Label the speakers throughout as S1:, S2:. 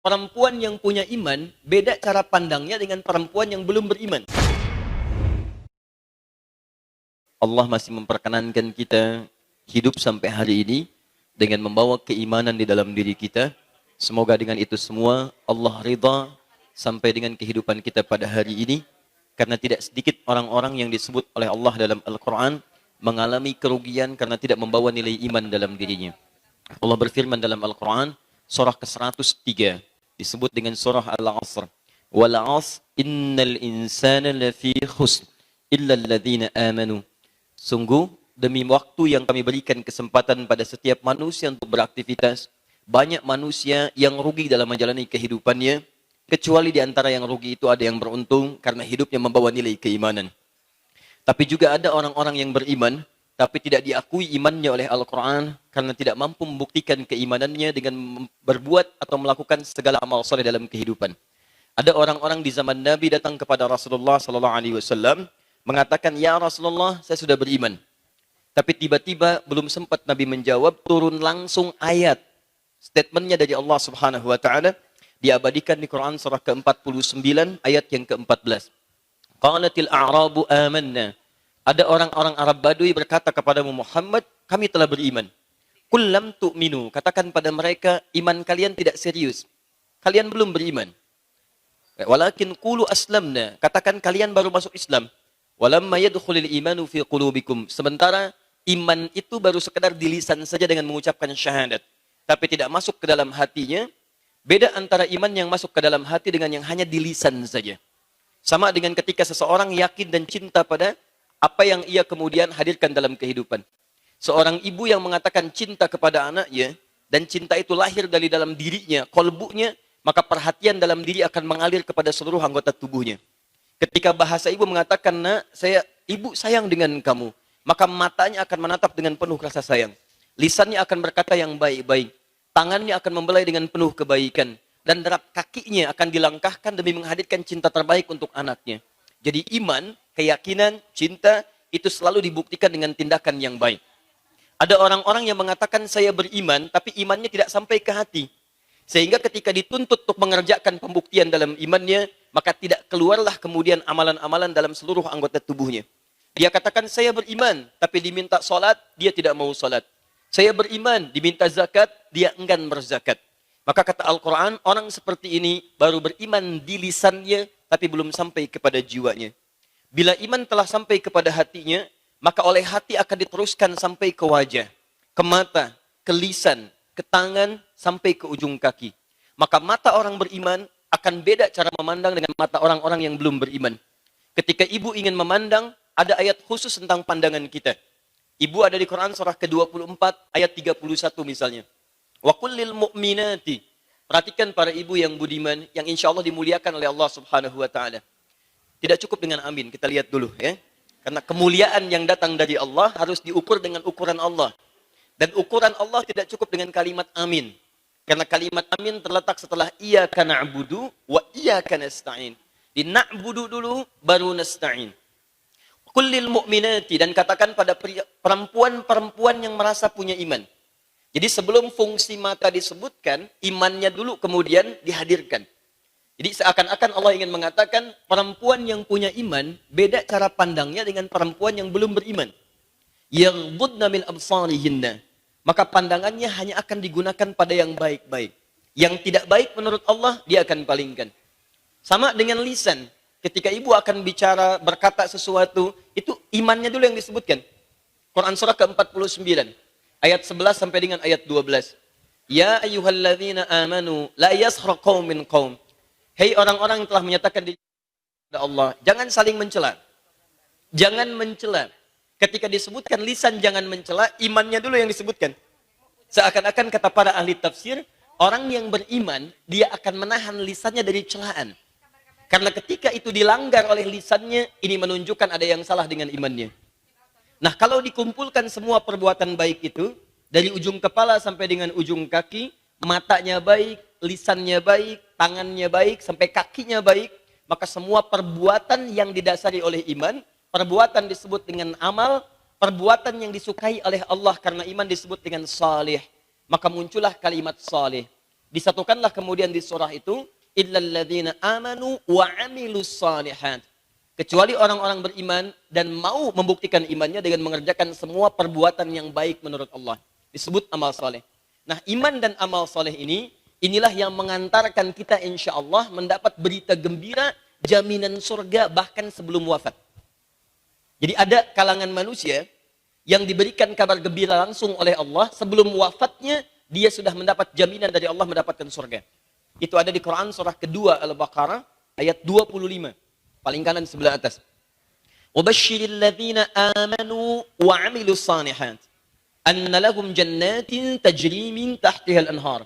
S1: Perempuan yang punya iman, beda cara pandangnya dengan perempuan yang belum beriman. Allah masih memperkenankan kita hidup sampai hari ini dengan membawa keimanan di dalam diri kita. Semoga dengan itu semua Allah ridha sampai dengan kehidupan kita pada hari ini. Karena tidak sedikit orang-orang yang disebut oleh Allah dalam Al-Quran mengalami kerugian karena tidak membawa nilai iman dalam dirinya. Allah berfirman dalam Al-Quran, surah ke-103, disebut dengan surah Al-Asr. Wal 'asr innal insana lafi khusr illa alladhina amanu. Sungguh, demi waktu yang kami berikan kesempatan pada setiap manusia untuk beraktivitas, banyak manusia yang rugi dalam menjalani kehidupannya, kecuali di antara yang rugi itu ada yang beruntung karena hidupnya membawa nilai keimanan. Tapi juga ada orang-orang yang beriman, tapi tidak diakui imannya oleh Al-Quran karena tidak mampu membuktikan keimanannya dengan berbuat atau melakukan segala amal soleh dalam kehidupan. Ada orang-orang di zaman Nabi datang kepada Rasulullah SAW mengatakan, "Ya Rasulullah, saya sudah beriman." Tapi tiba-tiba belum sempat Nabi menjawab, turun langsung ayat. Statementnya dari Allah Subhanahu wa taala diabadikan di Quran surah ke-49 ayat yang ke-14. Qalatil a'rabu amanna. Ada orang-orang Arab Badui berkata kepadamu Muhammad, kami telah beriman. Qul lam tu'minu. Katakan pada mereka, iman kalian tidak serius. Kalian belum beriman. Walakin qulu aslamna. Katakan kalian baru masuk Islam. Walamma yadkhulul imanu fi qulubikum. Sementara iman itu baru sekedar di lisan saja dengan mengucapkan syahadat, tapi tidak masuk ke dalam hatinya. Beda antara iman yang masuk ke dalam hati dengan yang hanya di lisan saja. Sama dengan ketika seseorang yakin dan cinta pada apa yang ia kemudian hadirkan dalam kehidupan. Seorang ibu yang mengatakan cinta kepada anaknya, dan cinta itu lahir dari dalam dirinya, kolbunya, maka perhatian dalam diri akan mengalir kepada seluruh anggota tubuhnya. Ketika bahasa ibu mengatakan, "Nak, ibu sayang dengan kamu," maka matanya akan menatap dengan penuh rasa sayang. Lisannya akan berkata yang baik-baik. Tangannya akan membelai dengan penuh kebaikan. Dan derap kakinya akan dilangkahkan demi menghadirkan cinta terbaik untuk anaknya. Jadi iman, keyakinan, cinta, itu selalu dibuktikan dengan tindakan yang baik. Ada orang-orang yang mengatakan saya beriman, tapi imannya tidak sampai ke hati. Sehingga ketika dituntut untuk mengerjakan pembuktian dalam imannya, maka tidak keluarlah kemudian amalan-amalan dalam seluruh anggota tubuhnya. Dia katakan saya beriman, tapi diminta sholat, dia tidak mau sholat. Saya beriman, diminta zakat, dia enggan berzakat. Maka kata Al-Quran, orang seperti ini baru beriman di lisannya, tapi belum sampai kepada jiwanya. Bila iman telah sampai kepada hatinya, maka oleh hati akan diteruskan sampai ke wajah, ke mata, ke lisan, ke tangan, sampai ke ujung kaki. Maka mata orang beriman akan beda cara memandang dengan mata orang-orang yang belum beriman. Ketika ibu ingin memandang, ada ayat khusus tentang pandangan kita. Ibu ada di Quran surah ke-24 ayat 31 misalnya. Wa kullil mu'minati. Perhatikan para ibu yang budiman, yang insya Allah dimuliakan oleh Allah Subhanahu wa ta'ala. Tidak cukup dengan amin, kita lihat dulu ya. Karena kemuliaan yang datang dari Allah harus diukur dengan ukuran Allah. Dan ukuran Allah tidak cukup dengan kalimat amin. Karena kalimat amin terletak setelah iyyaka na'budu wa iyyaka nasta'in. Di na'budu dulu baru nasta'in. Kullil mu'minati, dan katakan pada perempuan-perempuan yang merasa punya iman. Jadi sebelum fungsi mata disebutkan, imannya dulu kemudian dihadirkan. Jadi seakan-akan Allah ingin mengatakan perempuan yang punya iman beda cara pandangnya dengan perempuan yang belum beriman. Yaghdudna min absarihinna. Maka pandangannya hanya akan digunakan pada yang baik-baik. Yang tidak baik menurut Allah, dia akan palingkan. Sama dengan lisan. Ketika ibu akan bicara, berkata sesuatu, itu imannya dulu yang disebutkan. Quran surah ke-49, ayat 11 sampai dengan ayat 12. Ya ayyuhalladzina amanu, la yaskhar qaumin qaum. Hei orang-orang yang telah menyatakan di Allah, jangan saling mencela. Jangan mencela. Ketika disebutkan lisan jangan mencela, imannya dulu yang disebutkan. Seakan-akan kata para ahli tafsir, orang yang beriman, dia akan menahan lisannya dari celaan. Karena ketika itu dilanggar oleh lisannya, ini menunjukkan ada yang salah dengan imannya. Nah, kalau dikumpulkan semua perbuatan baik itu, dari ujung kepala sampai dengan ujung kaki, matanya baik, lisannya baik, tangannya baik, sampai kakinya baik, maka semua perbuatan yang didasari oleh iman, perbuatan disebut dengan amal, perbuatan yang disukai oleh Allah karena iman disebut dengan salih. Maka muncullah kalimat salih. Disatukanlah kemudian di surah itu, illal ladzina amanu wa amilus shalihat. Kecuali orang-orang beriman dan mau membuktikan imannya dengan mengerjakan semua perbuatan yang baik menurut Allah. Disebut amal saleh. Nah, iman dan amal saleh ini, inilah yang mengantarkan kita insya Allah mendapat berita gembira, jaminan surga bahkan sebelum wafat. Jadi ada kalangan manusia yang diberikan kabar gembira langsung oleh Allah, sebelum wafatnya dia sudah mendapat jaminan dari Allah mendapatkan surga. Itu ada di Quran surah kedua Al-Baqarah ayat 25. Paling kanan sebelah atas. وَبَشِّرِ الَّذِينَ آمَنُوا وَعَمِلُوا الصَّالِحَاتِ أَنَّ لَهُمْ جَنَّاتٍ تَجْرِي مِنْ تَحْتِهَا الْأَنْهَارُ.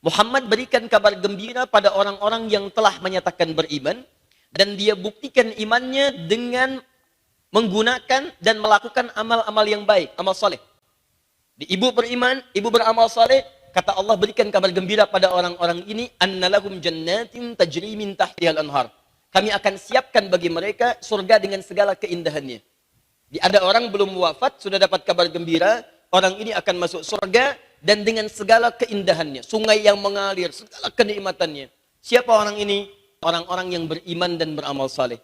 S1: Muhammad berikan kabar gembira pada orang-orang yang telah menyatakan beriman dan dia buktikan imannya dengan menggunakan dan melakukan amal-amal yang baik, amal saleh. Ibu beriman, ibu beramal saleh, kata Allah berikan kabar gembira pada orang-orang ini, annalahum jannatin tajri min tahtihal anhar. Kami akan siapkan bagi mereka surga dengan segala keindahannya. Ada orang belum wafat sudah dapat kabar gembira, orang ini akan masuk surga dan dengan segala keindahannya, sungai yang mengalir, segala kenikmatannya. Siapa orang ini? Orang-orang yang beriman dan beramal saleh.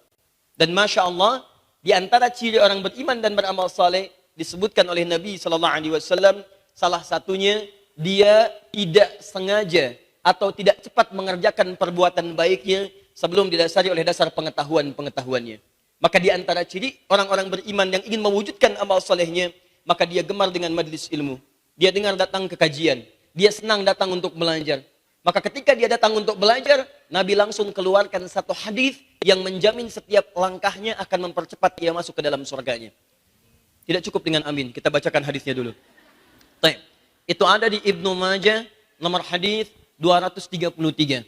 S1: Dan Masya Allah, di antara ciri orang beriman dan beramal saleh disebutkan oleh Nabi SAW, salah satunya dia tidak sengaja atau tidak cepat mengerjakan perbuatan baiknya sebelum didasari oleh dasar pengetahuan-pengetahuannya. Maka di antara ciri orang-orang beriman yang ingin mewujudkan amal salehnya, maka dia gemar dengan majlis ilmu. Dia dengar datang ke kajian. Dia senang datang untuk belajar. Maka ketika dia datang untuk belajar, Nabi langsung keluarkan satu hadis yang menjamin setiap langkahnya akan mempercepat dia masuk ke dalam surganya. Tidak cukup dengan amin, kita bacakan hadisnya dulu. Baik. Itu ada di Ibnu Majah, nomor hadis 233.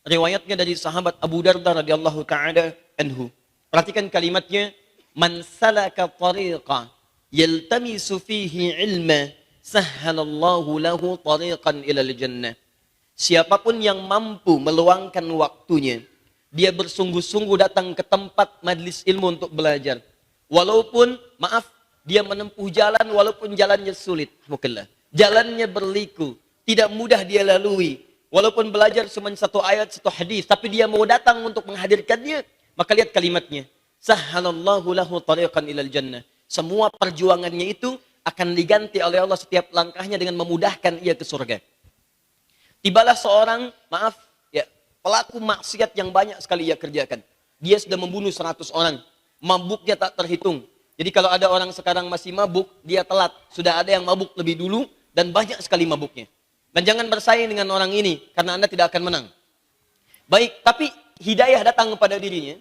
S1: Riwayatnya dari sahabat Abu Darda radhiyallahu taala anhu. Perhatikan kalimatnya, man salaka tariqa yaltamisu fihi ilma sahhalallahu lahu tariqan ilal jannah. Siapapun yang mampu meluangkan waktunya, dia bersungguh-sungguh datang ke tempat majlis ilmu untuk belajar. Walaupun, dia menempuh jalan walaupun jalannya sulit. Jalannya berliku, tidak mudah dia lalui. Walaupun belajar cuma satu ayat, satu hadis, tapi dia mau datang untuk menghadirkannya, maka lihat kalimatnya. Sahhalallahu lahu tariqan ilal jannah. Semua perjuangannya itu akan diganti oleh Allah setiap langkahnya dengan memudahkan ia ke surga. Tibalah seorang, pelaku maksiat yang banyak sekali ia kerjakan. Dia sudah membunuh 100 orang. Mabuknya tak terhitung. Jadi kalau ada orang sekarang masih mabuk, dia telat. Sudah ada yang mabuk lebih dulu dan banyak sekali mabuknya. Dan jangan bersaing dengan orang ini, karena Anda tidak akan menang. Baik, tapi hidayah datang kepada dirinya.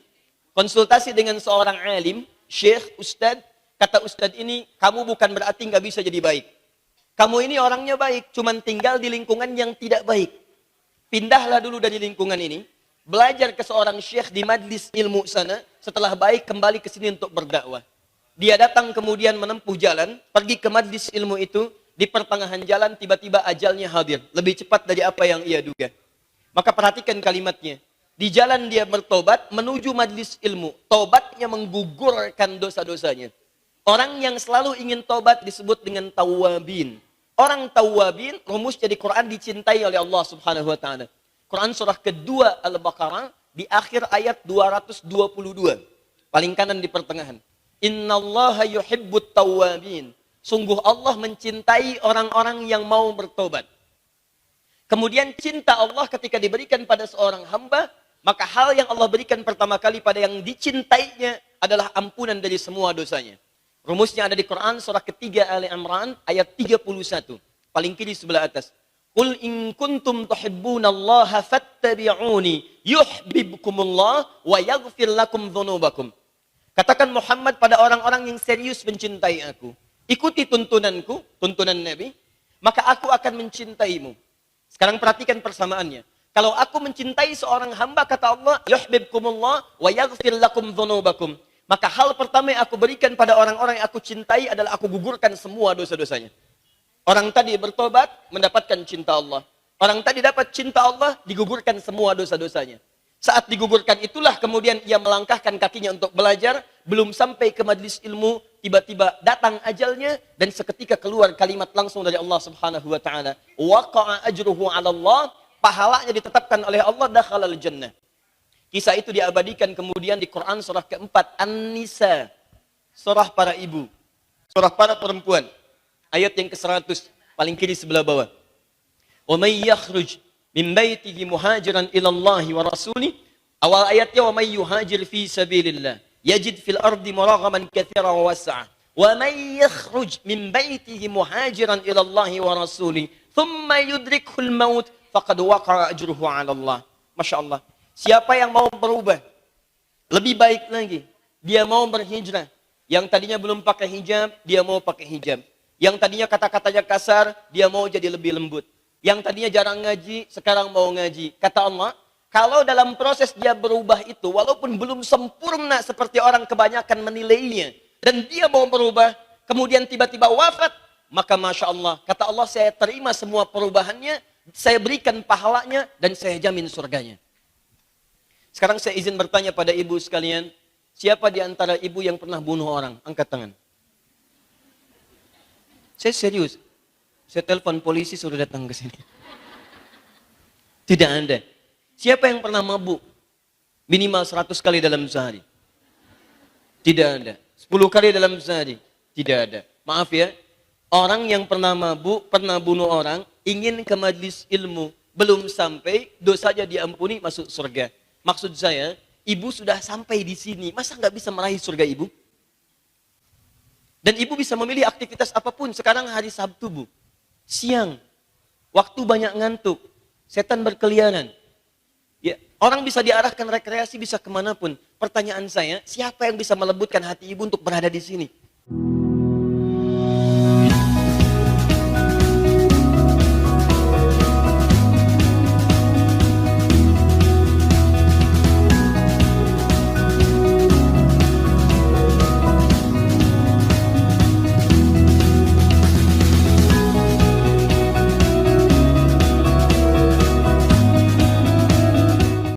S1: Konsultasi dengan seorang alim, syekh, ustadz. Kata ustadz ini, kamu bukan berarti nggak bisa jadi baik. Kamu ini orangnya baik, cuman tinggal di lingkungan yang tidak baik. Pindahlah dulu dari lingkungan ini, belajar ke seorang syekh di majlis ilmu sana, setelah baik kembali ke sini untuk berdakwah. Dia datang kemudian menempuh jalan, pergi ke majlis ilmu itu, di pertengahan jalan tiba-tiba ajalnya hadir, lebih cepat dari apa yang ia duga. Maka perhatikan kalimatnya. Di jalan dia bertobat menuju majlis ilmu, tobatnya menggugurkan dosa-dosanya. Orang yang selalu ingin tobat disebut dengan tawwabin. Orang tawwabin, rumusnya di Quran dicintai oleh Allah Subhanahu wa taala. Quran surah kedua Al-Baqarah di akhir ayat 222. Paling kanan di pertengahan. Innallaha yuhibbut tawwabin. Sungguh Allah mencintai orang-orang yang mau bertobat. Kemudian cinta Allah ketika diberikan pada seorang hamba, maka hal yang Allah berikan pertama kali pada yang dicintainya adalah ampunan dari semua dosanya. Rumusnya ada di Quran surah ketiga Ali Imran ayat 31. Paling kiri sebelah atas. Qul in kuntum tuhibbunallaha fattabi'uni yuhibbukumullah wa yaghfir lakum dzunubakum. Katakan Muhammad pada orang-orang yang serius mencintai aku. Ikuti tuntunanku, tuntunan Nabi, maka aku akan mencintaimu. Sekarang perhatikan persamaannya. Kalau aku mencintai seorang hamba, kata Allah, yuhibbukumullah wa yaghfir lakum dzunubakum. Maka hal pertama yang aku berikan pada orang-orang yang aku cintai adalah aku gugurkan semua dosa-dosanya. Orang tadi bertobat, mendapatkan cinta Allah. Orang tadi dapat cinta Allah, digugurkan semua dosa-dosanya. Saat digugurkan itulah kemudian ia melangkahkan kakinya untuk belajar, belum sampai ke majlis ilmu, tiba-tiba datang ajalnya, dan seketika keluar kalimat langsung dari Allah Subhanahu wa taala. Waqa'a ajruhu 'ala Allah, pahalanya ditetapkan oleh Allah, dakhalal jannah. Kisah itu diabadikan kemudian di Quran surah keempat, An-Nisa. Surah para ibu. Surah para perempuan. Ayat yang ke-100, paling kiri sebelah bawah. Wa may yakhruj min baitihi muhajiran ila Allah wa rasulih. Awal ayatnya wa may yuhajir fi sabilillah yajid fil ardi muraghaman katsiran wa was'a. Wa may yakhruj min baitihi muhajiran ila Allah wa rasulih thumma yudrikuhul maut faqad waqa'a ajruhu 'ala Allah. Masya Allah. Siapa yang mau berubah lebih baik lagi, dia mau berhijrah. Yang tadinya belum pakai hijab, dia mau pakai hijab. Yang tadinya kata-katanya kasar, dia mau jadi lebih lembut. Yang tadinya jarang ngaji, sekarang mau ngaji. Kata Allah, kalau dalam proses dia berubah itu, walaupun belum sempurna seperti orang kebanyakan menilainya, dan dia mau berubah, kemudian tiba-tiba wafat, maka Masya Allah, kata Allah, saya terima semua perubahannya, saya berikan pahalanya, dan saya jamin surganya. Sekarang saya izin bertanya pada ibu sekalian, siapa di antara ibu yang pernah bunuh orang? Angkat tangan. Saya serius. Saya telepon polisi suruh datang ke sini. Tidak ada. Siapa yang pernah mabuk? Minimal 100 kali dalam sehari. Tidak ada. 10 kali dalam sehari. Tidak ada. Maaf ya. Orang yang pernah mabuk, pernah bunuh orang, ingin ke majlis ilmu. Belum sampai, dosanya diampuni, masuk surga. Maksud saya, ibu sudah sampai di sini. Masa nggak bisa meraih surga ibu? Dan ibu bisa memilih aktivitas apapun. Sekarang hari Sabtu, Bu. Siang, waktu banyak ngantuk, setan berkeliaran. Ya, orang bisa diarahkan rekreasi, bisa kemanapun. Pertanyaan saya, siapa yang bisa melembutkan hati ibu untuk berada di sini?